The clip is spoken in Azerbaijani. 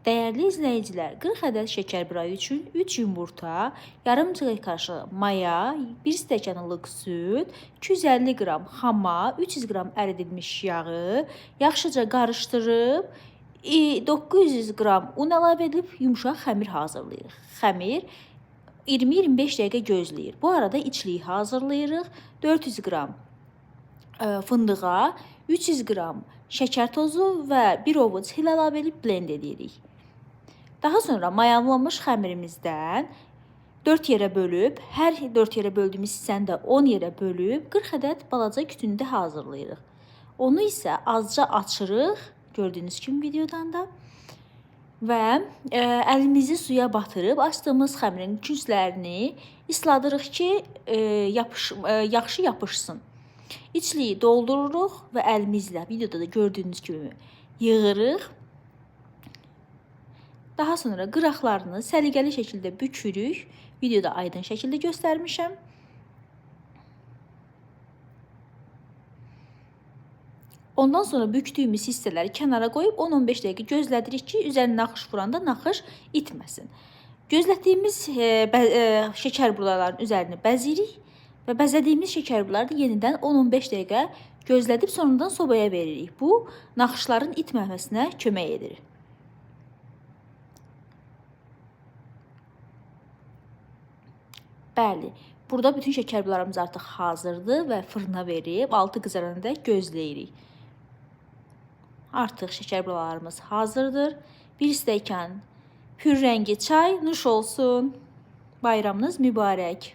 Dəyərli izləyicilər, 40 ədəd şəkər bırayı üçün 3 yumurta, yarım çay kaşığı maya, 1 stəkanlıq süd, 250 qram xama, 300 qram əridilmiş yağı yaxşıca qarışdırıb 900 qram un əlavə edib yumşaq xəmir hazırlayırıq. Xəmir 20-25 dəqiqə gözləyir. Bu arada içliyi hazırlayırıq. 400 qram fındığa, 300 qram şəkər tozu və 1 ovuc hil əlavə edib blend edirik. Daha sonra mayalanmış xəmirimizdən 4 yerə bölüb, hər 4 yerə böldüyümüz hissəni də 10 yerə bölüb 40 ədəd balaca kütündə hazırlayırıq. Onu isə azca açırıq, gördüyünüz kimi videodan da. Və əlimizi suya batırıb açdığımız xəmirin künclərini isladırıq ki, yaxşı yapışsın. İçliyi doldururuq və əlimizlə videoda da gördüyünüz kimi yığırıq. Daha sonra qıraqlarını səliqəli şəkildə bükürük. Videoda aydın şəkildə göstərmişəm. Ondan sonra bükdüyümüz hissələri kənara qoyub 10-15 dəqiqə gözlədirik ki, üzərinə naxış vuranda naxış itməsin. Gözlədiyimiz şəkər buralarının üzərini bəzirik və bəzədiyimiz şəkər buraları yenidən 10-15 dəqiqə gözlədib sonradan sobaya veririk. Bu, naxışların itməməsinə kömək edir. Bəli, burada bütün şəkər buralarımız artıq hazırdır və fırına verib altı qızarana dək gözləyirik. Artıq şəkər buralarımız hazırdır. 1 stəkan pür rəngi çay nuş olsun. Bayramınız mübarək.